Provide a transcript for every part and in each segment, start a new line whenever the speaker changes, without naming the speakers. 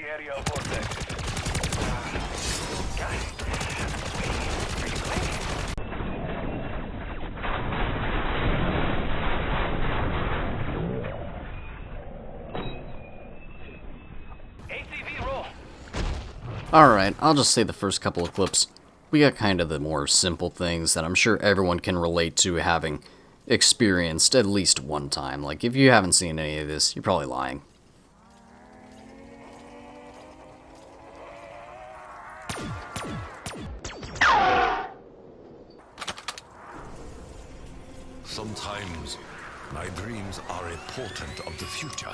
the area vortex. Guys, ATV roll.
Alright, I'll just say the first couple of clips. We got kind of the more simple things that I'm sure everyone can relate to having experienced at least one time. Like, if you haven't seen any of this, you're probably lying.
Sometimes my dreams are a portent of the future.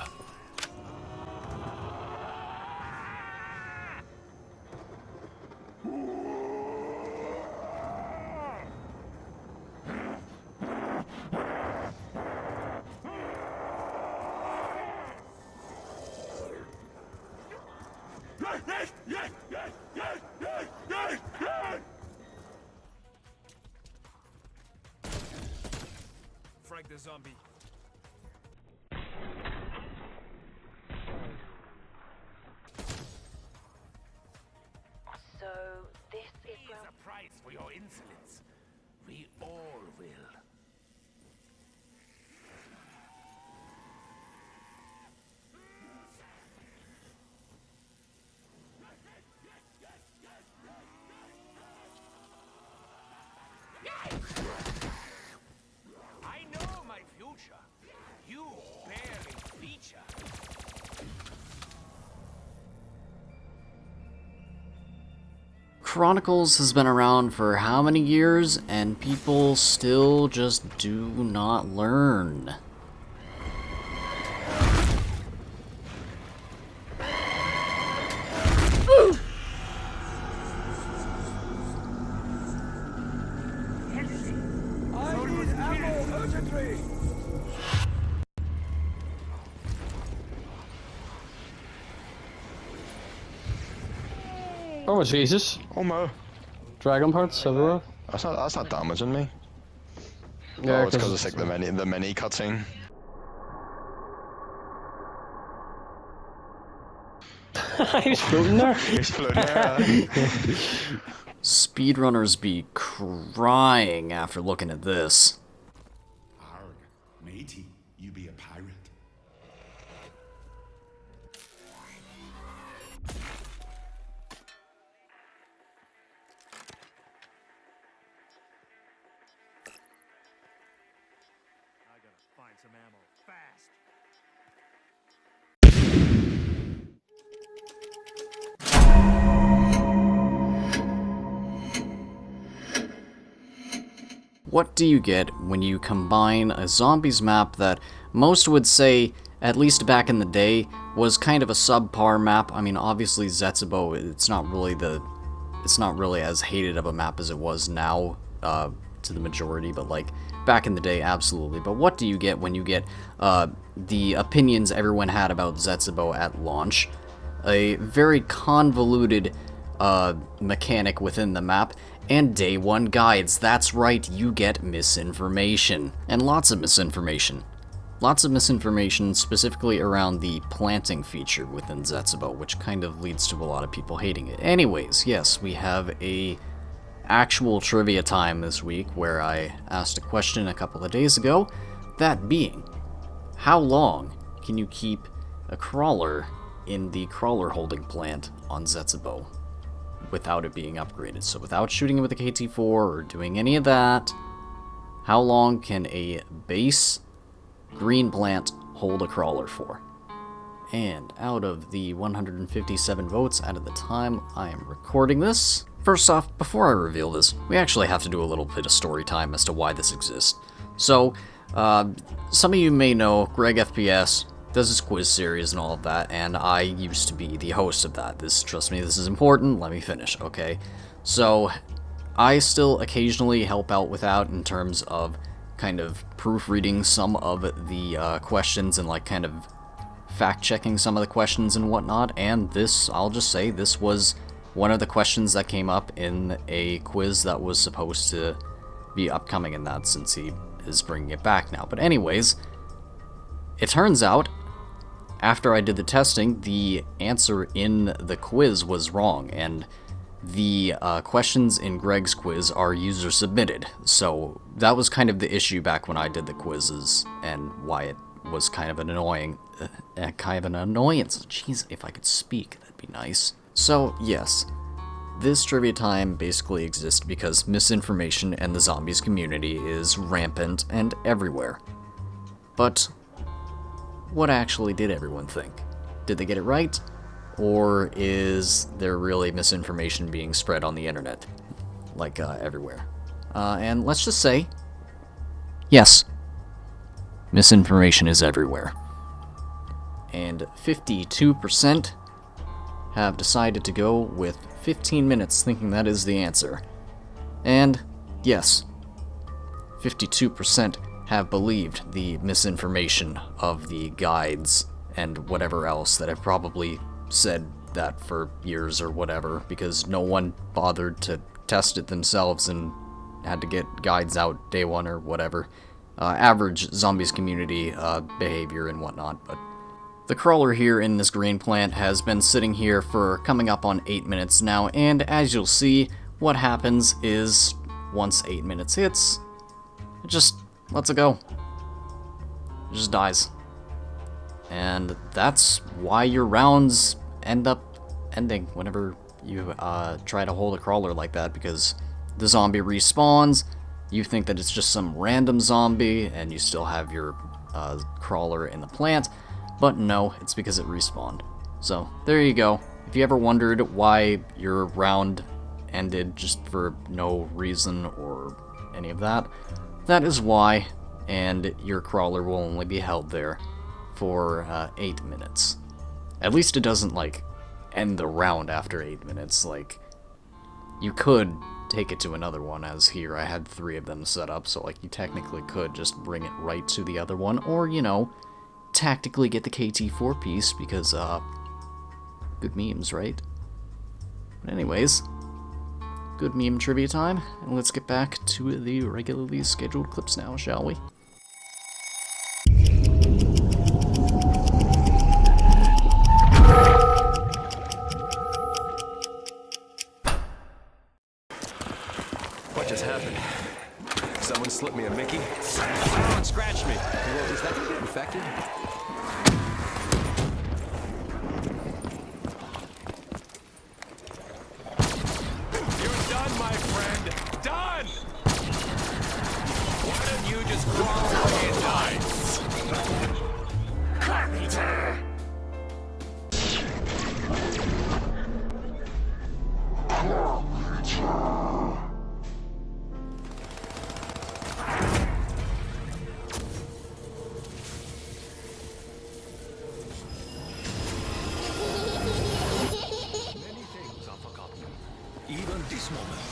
Frag the zombie.
So, this is
Here's a price for your insolence. We all will. I know my future. You barely feature.
Chronicles has been around for how many years, and people still just do not learn.
Oh Jesus!
Oh no,
Dragon parts everywhere.
that's not damaging me.
Yeah,
Oh, it's because it's like the mini cutscene.
He's floating there.
He's floating there.
Speedrunners be crying after looking at this.
Arg, matey, you be a pirate.
I gotta find some ammo fast.
What do you get when you combine a zombies map that most would say, at least back in the day, was kind of a subpar map? I mean, obviously Zetsubo, it's not really as hated of a map as it was now, to the majority, but like, back in the day, absolutely. But what do you get when you get, the opinions everyone had about Zetsubo at launch? A very convoluted, mechanic within the map, and day one guides. That's right, you get misinformation. And lots of misinformation. Lots of misinformation specifically around the planting feature within Zetsubo, which kind of leads to a lot of people hating it. Anyways, yes, we have a actual trivia time this week where I asked a question a couple of days ago, that being, how long can you keep a crawler in the crawler holding plant on Zetsubo without it being upgraded? So without shooting it with a KT-4 or doing any of that, how long can a base green plant hold a crawler for? And out of the 157 votes out of the time I am recording this, first off, before I reveal this, we actually have to do a little bit of story time as to why this exists. So, some of you may know Greg FPS does his quiz series and all of that, and I used to be the host of that. Trust me, this is important, let me finish, okay? So, I still occasionally help out with that in terms of kind of proofreading some of the questions and like kind of fact-checking some of the questions and whatnot, and this, I'll just say, this was one of the questions that came up in a quiz that was supposed to be upcoming in that, since he is bringing it back now. But anyways, it turns out after I did the testing, the answer in the quiz was wrong, and the questions in Greg's quiz are user submitted. So that was kind of the issue back when I did the quizzes, and why it was kind of an annoyance. Jeez, if I could speak, that'd be nice. So yes, this trivia time basically exists because misinformation and the zombies community is rampant and everywhere. But what actually did everyone think? Did they get it right? Or is there really misinformation being spread on the internet? Like, everywhere. And let's just say, yes, misinformation is everywhere. And 52% have decided to go with 15 minutes thinking that is the answer. And, yes, 52% have believed the misinformation of the guides and whatever else that have probably said that for years or whatever, because no one bothered to test it themselves and had to get guides out day one or whatever. Average zombies community behavior and whatnot. But the crawler here in this green plant has been sitting here for coming up on 8 minutes now, and as you'll see, what happens is once 8 minutes hits, it just lets it go. It just dies. And that's why your rounds end up ending whenever you try to hold a crawler like that, because the zombie respawns, you think that it's just some random zombie, and you still have your crawler in the plant, but no, it's because it respawned. So, there you go. If you ever wondered why your round ended just for no reason or any of that, that is why, and your crawler will only be held there for 8 minutes. At least it doesn't, like, end the round after 8 minutes. Like, you could take it to another one, as here I had 3 of them set up, so, like, you technically could just bring it right to the other one, or, you know, tactically get the KT4 piece, because, good memes, right? But anyways, good meme trivia time, and let's get back to the regularly scheduled clips now, shall we?
What just happened? Someone slipped me a Mickey? Someone scratched me. Well, is that gonna get infected? You're done, my friend. Done! Why don't you just crawl away and die? Carpenter! Even this moment.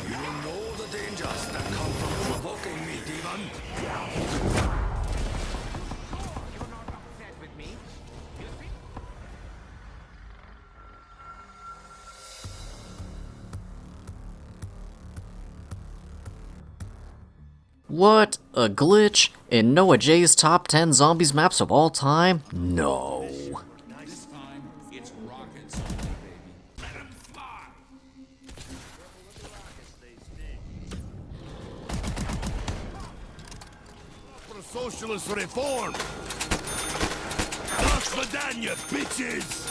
You know the dangers that come from provoking me, demon. You're not upset with me.
What? A glitch in Noah J's top 10 zombies maps of all time? No.
This time, it's rockets, baby. Let 'em fly! For socialist reform! That's Vidania, bitches!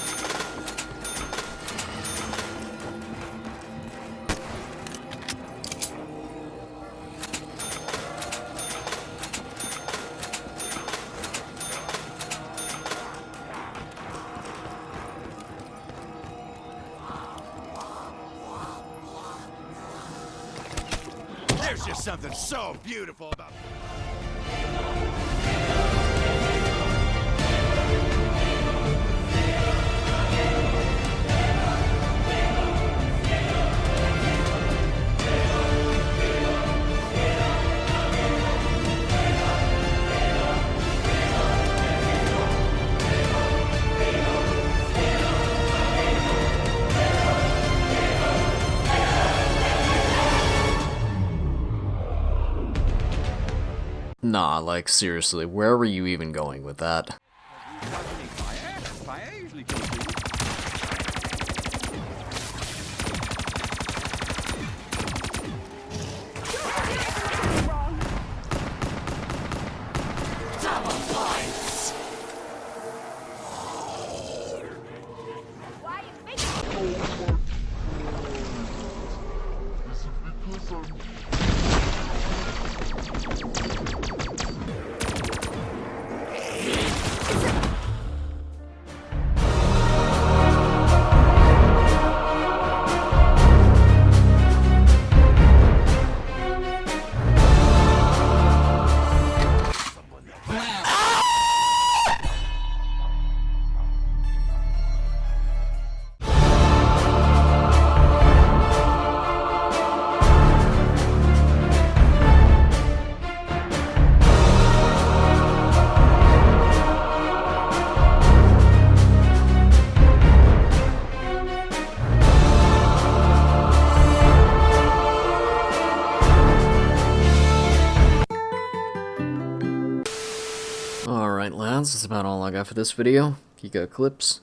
There's just something so beautiful about...
Nah, like, seriously, where were you even going with that?
Fire usually kills people.
Alright lads, that's about all I got for this video. If you got clips,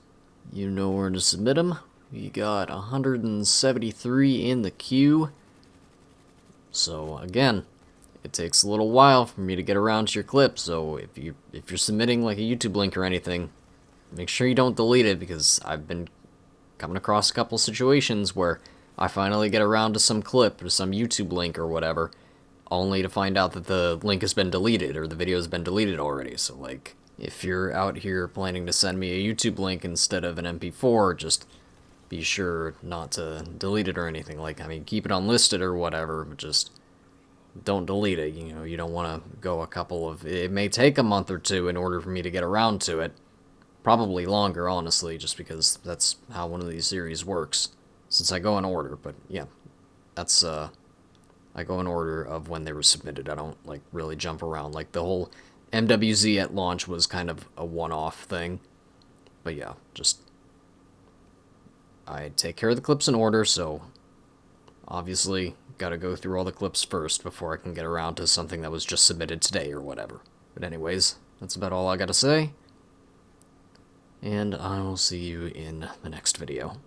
you know where to submit them. We got 173 in the queue. So again, it takes a little while for me to get around to your clips, so if you're submitting like a YouTube link or anything, make sure you don't delete it, because I've been coming across a couple situations where I finally get around to some clip or some YouTube link or whatever, only to find out that the link has been deleted or the video has been deleted already. So like, if you're out here planning to send me a YouTube link instead of an MP4, just be sure not to delete it or anything. Like, I mean, keep it unlisted or whatever, but just don't delete it. You know, you don't want to go a couple of... It may take a month or two in order for me to get around to it. Probably longer, honestly, just because that's how one of these series works. Since I go in order, but yeah, that's, I go in order of when they were submitted. I don't, like, really jump around. Like, the whole MWZ at launch was kind of a one-off thing. But yeah, just... I take care of the clips in order, so... Obviously, gotta go through all the clips first before I can get around to something that was just submitted today or whatever. But anyways, that's about all I gotta say. And I will see you in the next video.